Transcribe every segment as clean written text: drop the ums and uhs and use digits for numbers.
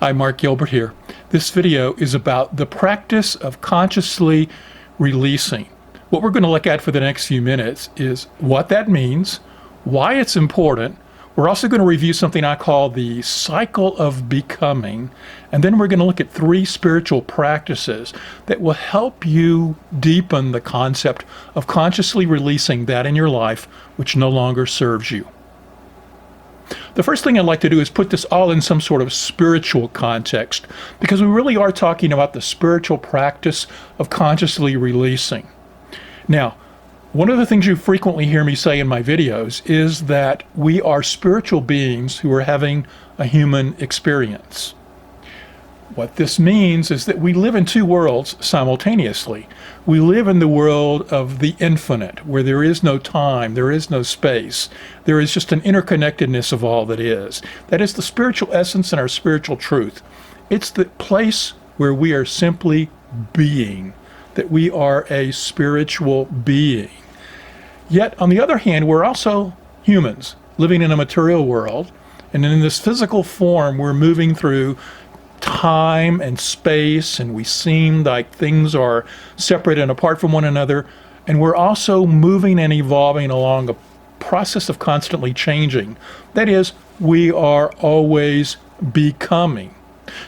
Hi, Mark Gilbert here. This video is about the practice of consciously releasing. What we're going to look at for the next few minutes is what that means, why it's important. We're also going to review something I call the cycle of becoming, and then we're going to look at 3 spiritual practices that will help you deepen the concept of consciously releasing that in your life which no longer serves you. The first thing I'd like to do is put this all in some sort of spiritual context, because we really are talking about the spiritual practice of consciously releasing. Now, one of the things you frequently hear me say in my videos is that we are spiritual beings who are having a human experience. What this means is that we live in 2 worlds simultaneously. We live in the world of the infinite, where there is no time, there is no space. There is just an interconnectedness of all that is. That is the spiritual essence and our spiritual truth. It's the place where we are simply being, that we are a spiritual being. Yet, on the other hand, we're also humans living in a material world, and in this physical form, we're moving through time and space, and we seem like things are separate and apart from one another, and we're also moving and evolving along a process of constantly changing. That is, we are always becoming.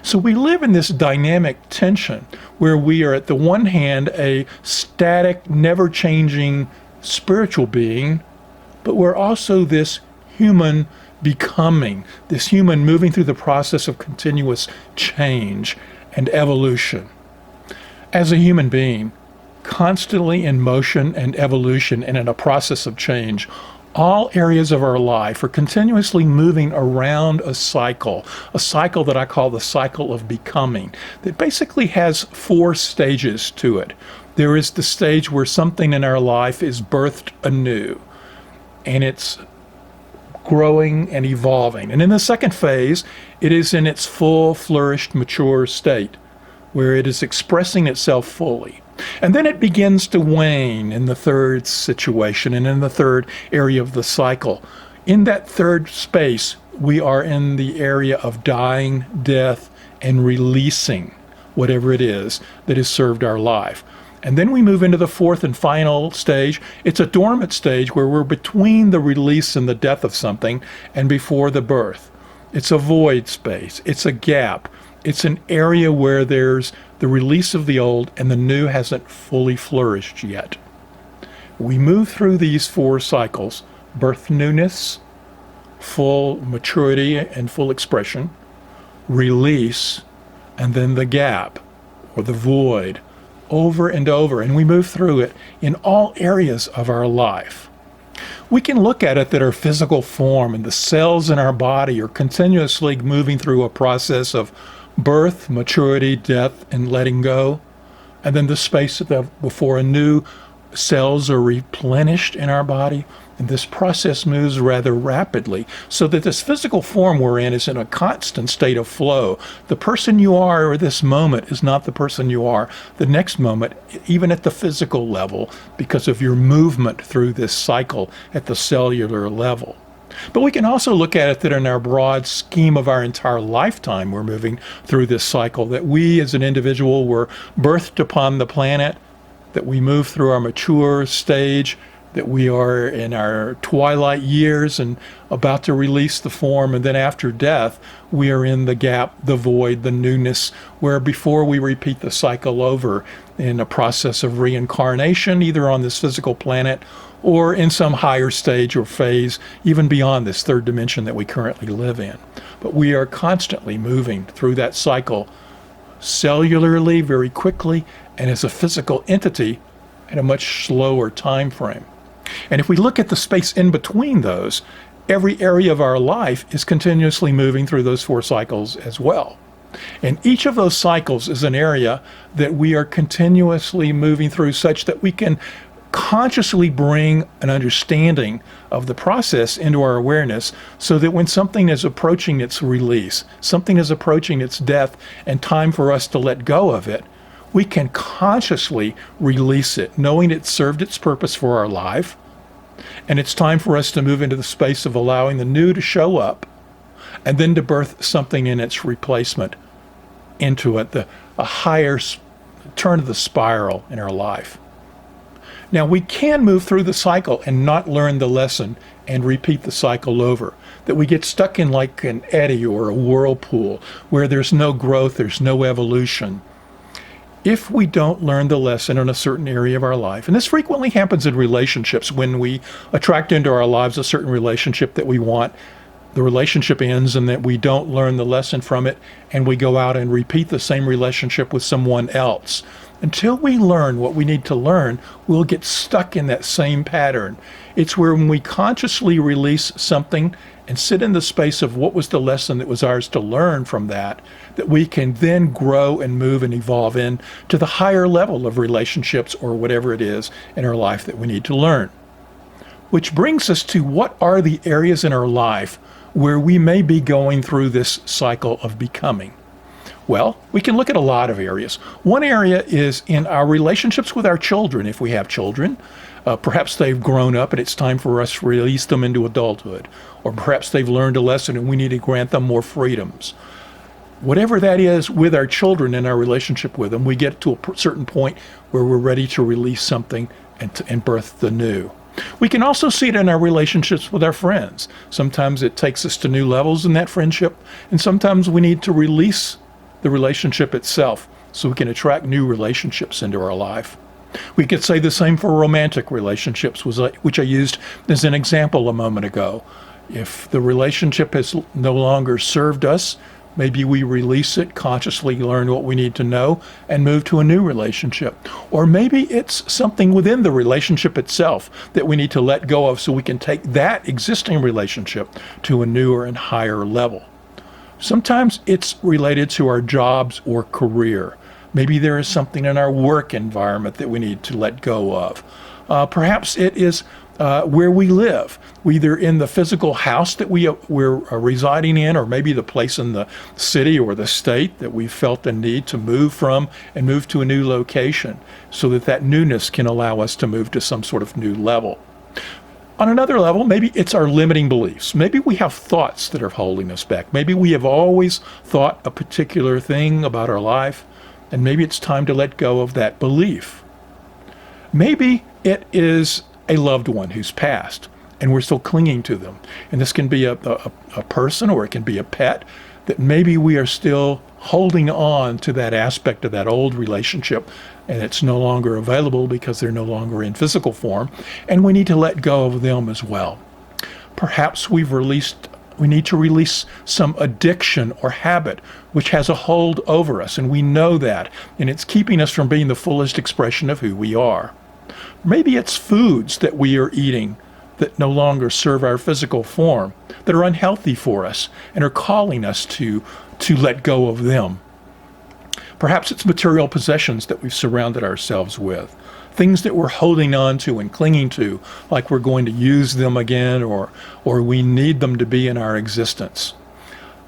So we live in this dynamic tension where we are, at the one hand, a static, never-changing spiritual being, but we're also this human becoming, this human moving through the process of continuous change and evolution. As a human being, constantly in motion and evolution and in a process of change, all areas of our life are continuously moving around a cycle that I call the cycle of becoming, that basically has 4 stages to it. There is the stage where something in our life is birthed anew, and it's growing and evolving. And in the second phase, it is in its full, flourished, mature state, where it is expressing itself fully. And then it begins to wane in the third situation and in the third area of the cycle. In that third space, we are in the area of dying, death, and releasing whatever it is that has served our life. And then we move into the 4th and final stage. It's a dormant stage where we're between the release and the death of something and before the birth. It's a void space. It's a gap. It's an area where there's the release of the old and the new hasn't fully flourished yet. We move through these 4 cycles: birth, newness, full maturity and full expression, release, and then the gap or the void, over and over, and we move through it in all areas of our life. We can look at it that our physical form and the cells in our body are continuously moving through a process of birth, maturity, death, and letting go, and then the space before a new cells are replenished in our body, and this process moves rather rapidly, so that this physical form we're in is in a constant state of flow. The person you are at this moment is not the person you are the next moment, even at the physical level, because of your movement through this cycle at the cellular level. But we can also look at it that in our broad scheme of our entire lifetime, we're moving through this cycle, that we as an individual were birthed upon the planet, that we move through our mature stage, that we are in our twilight years and about to release the form, and then after death, we are in the gap, the void, the newness, where before we repeat the cycle over in a process of reincarnation, either on this physical planet or in some higher stage or phase, even beyond this 3rd dimension that we currently live in. But we are constantly moving through that cycle cellularly, very quickly, and as a physical entity at a much slower time frame. And if we look at the space in between those, every area of our life is continuously moving through those 4 cycles as well. And each of those cycles is an area that we are continuously moving through, such that we can consciously bring an understanding of the process into our awareness, so that when something is approaching its release, something is approaching its death and time for us to let go of it, we can consciously release it, knowing it served its purpose for our life, and it's time for us to move into the space of allowing the new to show up, and then to birth something in its replacement into it, a higher turn of the spiral in our life. Now, we can move through the cycle and not learn the lesson and repeat the cycle over, that we get stuck in like an eddy or a whirlpool where there's no growth, there's no evolution. If we don't learn the lesson in a certain area of our life, and this frequently happens in relationships, when we attract into our lives a certain relationship that we want, the relationship ends and that we don't learn the lesson from it, and we go out and repeat the same relationship with someone else. Until we learn what we need to learn, we'll get stuck in that same pattern. It's where when we consciously release something and sit in the space of what was the lesson that was ours to learn from that we can then grow and move and evolve in to the higher level of relationships or whatever it is in our life that we need to learn. Which brings us to, what are the areas in our life where we may be going through this cycle of becoming? Well, we can look at a lot of areas. One area is in our relationships with our children, if we have children. Perhaps they've grown up and it's time for us to release them into adulthood. Or perhaps they've learned a lesson and we need to grant them more freedoms. Whatever that is with our children and our relationship with them, we get to a certain point where we're ready to release something and birth the new. We can also see it in our relationships with our friends. Sometimes it takes us to new levels in that friendship, and sometimes we need to release the relationship itself so we can attract new relationships into our life. We could say the same for romantic relationships, which I used as an example a moment ago. If the relationship has no longer served us, maybe we release it, consciously learn what we need to know, and move to a new relationship. Or maybe it's something within the relationship itself that we need to let go of so we can take that existing relationship to a newer and higher level. Sometimes it's related to our jobs or career. Maybe there is something in our work environment that we need to let go of. Perhaps it is where we live, either in the physical house that we're residing in, or maybe the place in the city or the state that we felt the need to move from and move to a new location so that that newness can allow us to move to some sort of new level. On another level, maybe it's our limiting beliefs. Maybe we have thoughts that are holding us back. Maybe we have always thought a particular thing about our life, and maybe it's time to let go of that belief. Maybe it is a loved one who's passed, and we're still clinging to them. And this can be a person, or it can be a pet, that maybe we are still holding on to that aspect of that old relationship, and it's no longer available because they're no longer in physical form, and we need to let go of them as well. Perhaps we need to release some addiction or habit which has a hold over us, and we know that, and it's keeping us from being the fullest expression of who we are. Maybe it's foods that we are eating that no longer serve our physical form, that are unhealthy for us and are calling us to let go of them. Perhaps it's material possessions that we've surrounded ourselves with, things that we're holding on to and clinging to, like we're going to use them again, or we need them to be in our existence.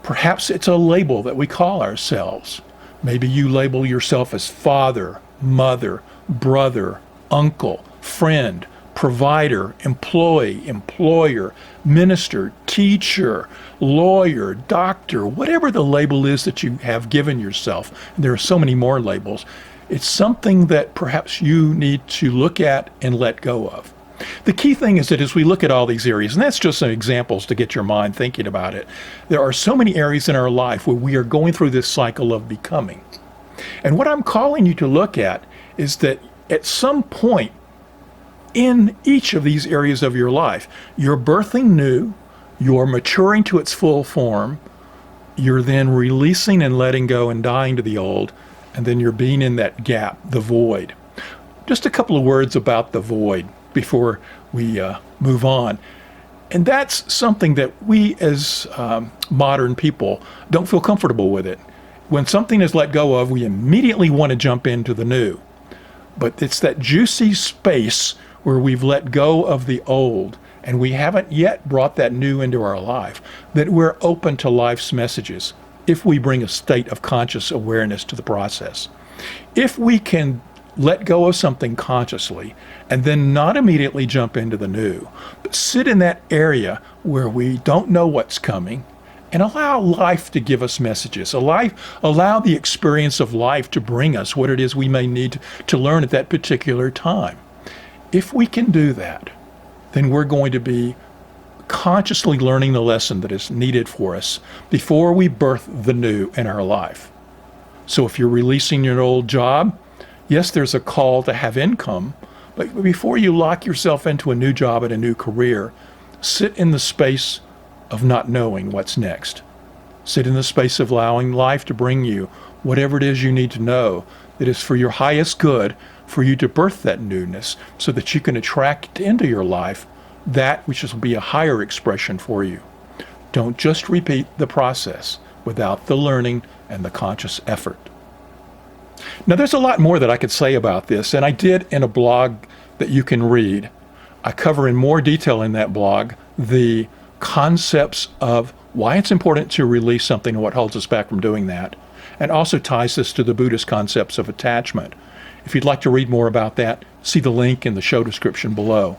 Perhaps it's a label that we call ourselves. Maybe you label yourself as father, mother, brother, uncle, friend, provider, employee, employer, minister, teacher, lawyer, doctor, whatever the label is that you have given yourself. And there are so many more labels. It's something that perhaps you need to look at and let go of. The key thing is that as we look at all these areas, and that's just some examples to get your mind thinking about it, there are so many areas in our life where we are going through this cycle of becoming. And what I'm calling you to look at is that at some point in each of these areas of your life, you're birthing new, you're maturing to its full form, you're then releasing and letting go and dying to the old, and then you're being in that gap, the void. Just a couple of words about the void before we move on. And that's something that we as modern people don't feel comfortable with it. When something is let go of, we immediately want to jump into the new. But it's that juicy space where we've let go of the old and we haven't yet brought that new into our life, that we're open to life's messages if we bring a state of conscious awareness to the process. If we can let go of something consciously and then not immediately jump into the new, but sit in that area where we don't know what's coming and allow life to give us messages. Allow the experience of life to bring us what it is we may need to learn at that particular time. If we can do that, then we're going to be consciously learning the lesson that is needed for us before we birth the new in our life. So if you're releasing your old job, yes, there's a call to have income, but before you lock yourself into a new job and a new career, sit in the space of not knowing what's next. Sit in the space of allowing life to bring you whatever it is you need to know that is for your highest good, for you to birth that newness so that you can attract into your life that which will be a higher expression for you. Don't just repeat the process without the learning and the conscious effort. Now, there's a lot more that I could say about this, and I did in a blog that you can read. I cover in more detail in that blog the concepts of why it's important to release something and what holds us back from doing that, and also ties this to the Buddhist concepts of attachment. If you'd like to read more about that, see the link in the show description below.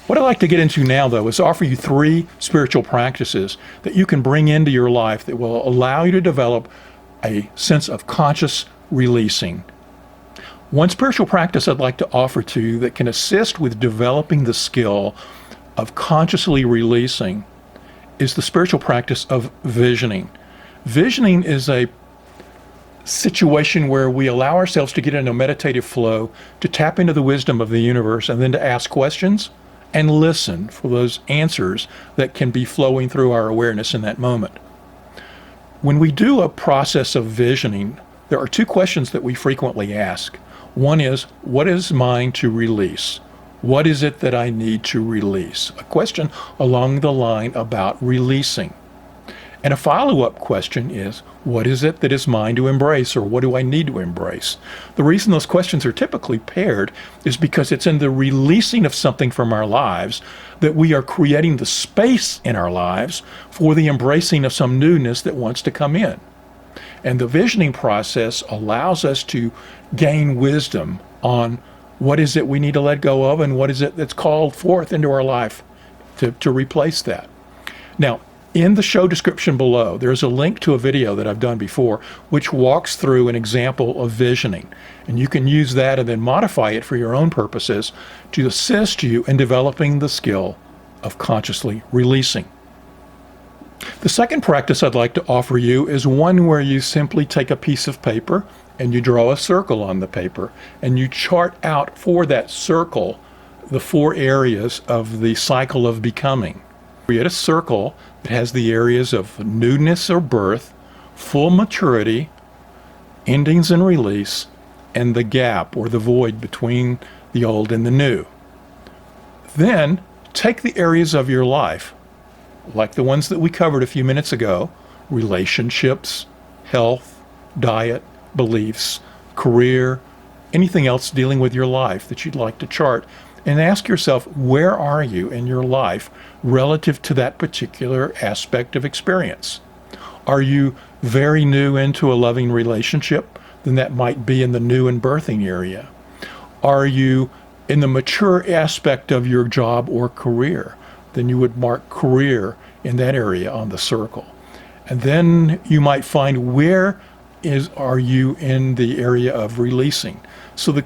What I'd like to get into now, though, is offer you 3 spiritual practices that you can bring into your life that will allow you to develop a sense of conscious releasing. One spiritual practice I'd like to offer to you that can assist with developing the skill of consciously releasing is the spiritual practice of visioning. Visioning is a situation where we allow ourselves to get into a meditative flow, to tap into the wisdom of the universe, and then to ask questions and listen for those answers that can be flowing through our awareness in that moment. When we do a process of visioning, there are 2 questions that we frequently ask. One is, what is mine to release? What is it that I need to release? A question along the line about releasing. And a follow-up question is, what is it that is mine to embrace, or what do I need to embrace? The reason those questions are typically paired is because it's in the releasing of something from our lives that we are creating the space in our lives for the embracing of some newness that wants to come in. And the visioning process allows us to gain wisdom on what is it we need to let go of and what is it that's called forth into our life to replace that. Now, in the show description below, there's a link to a video that I've done before, which walks through an example of visioning. And you can use that and then modify it for your own purposes to assist you in developing the skill of consciously releasing. The second practice I'd like to offer you is one where you simply take a piece of paper and you draw a circle on the paper and you chart out for that circle the 4 areas of the cycle of becoming. Create a circle that has the areas of newness or birth, full maturity, endings and release, and the gap or the void between the old and the new. Then take the areas of your life, like the ones that we covered a few minutes ago, relationships, health, diet, beliefs, career, anything else dealing with your life that you'd like to chart, and ask yourself, where are you in your life relative to that particular aspect of experience? Are you very new into a loving relationship? Then that might be in the new and birthing area. Are you in the mature aspect of your job or career? Then you would mark career in that area on the circle. And then you might find are you in the area of releasing. So the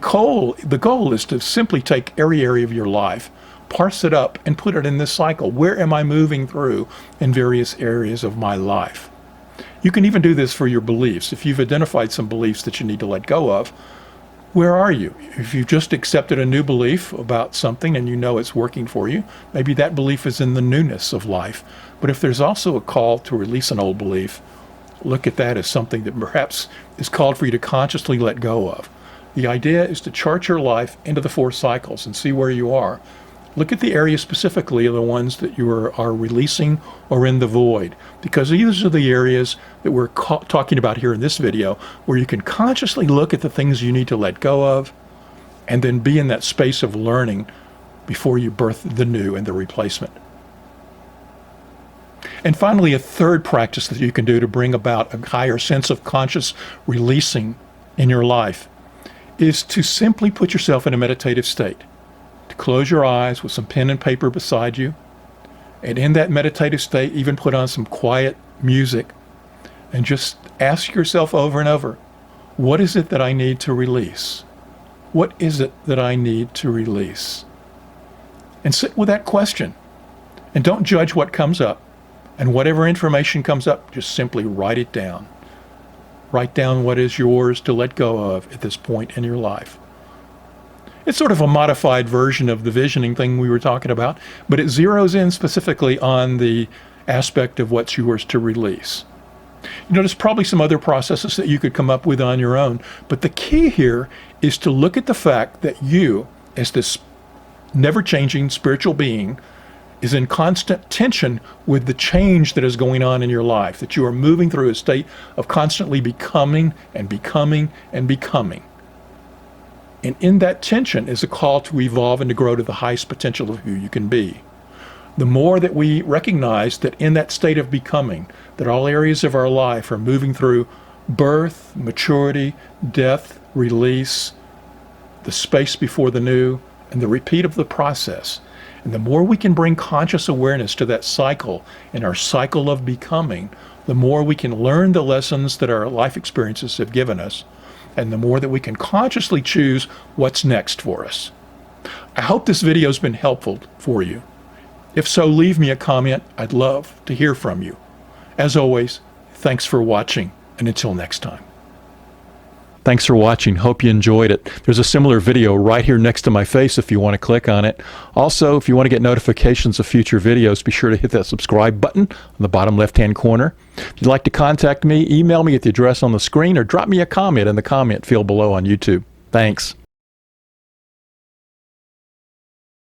goal is to simply take every area of your life, parse it up, and put it in this cycle. Where am I moving through in various areas of my life? You can even do this for your beliefs. If you've identified some beliefs that you need to let go of, where are you? If you've just accepted a new belief about something and you know it's working for you, maybe that belief is in the newness of life. But if there's also a call to release an old belief, look at that as something that perhaps is called for you to consciously let go of. The idea is to chart your life into the 4 cycles and see where you are. Look at the areas specifically of the ones that you are releasing or in the void, because these are the areas that we're talking about here in this video, where you can consciously look at the things you need to let go of and then be in that space of learning before you birth the new and the replacement. And finally, a third practice that you can do to bring about a higher sense of conscious releasing in your life is to simply put yourself in a meditative state, to close your eyes with some pen and paper beside you, and in that meditative state, even put on some quiet music, and just ask yourself over and over, what is it that I need to release? What is it that I need to release? And sit with that question. And don't judge what comes up. And whatever information comes up, just simply write it down. Write down what is yours to let go of at this point in your life. It's sort of a modified version of the visioning thing we were talking about, but it zeroes in specifically on the aspect of what's yours to release. You know, there's probably some other processes that you could come up with on your own, but the key here is to look at the fact that you, as this never-changing spiritual being, is in constant tension with the change that is going on in your life, that you are moving through a state of constantly becoming and becoming and becoming. And in that tension is a call to evolve and to grow to the highest potential of who you can be. The more that we recognize that in that state of becoming, that all areas of our life are moving through birth, maturity, death, release, the space before the new, and the repeat of the process. And the more we can bring conscious awareness to that cycle, in our cycle of becoming, the more we can learn the lessons that our life experiences have given us, and the more that we can consciously choose what's next for us. I hope this video has been helpful for you. If so, leave me a comment. I'd love to hear from you. As always, thanks for watching, and until next time. Thanks for watching. Hope you enjoyed it. There's a similar video right here next to my face if you want to click on it. Also, if you want to get notifications of future videos, be sure to hit that subscribe button on the bottom left-hand corner. If you'd like to contact me, email me at the address on the screen or drop me a comment in the comment field below on YouTube. Thanks.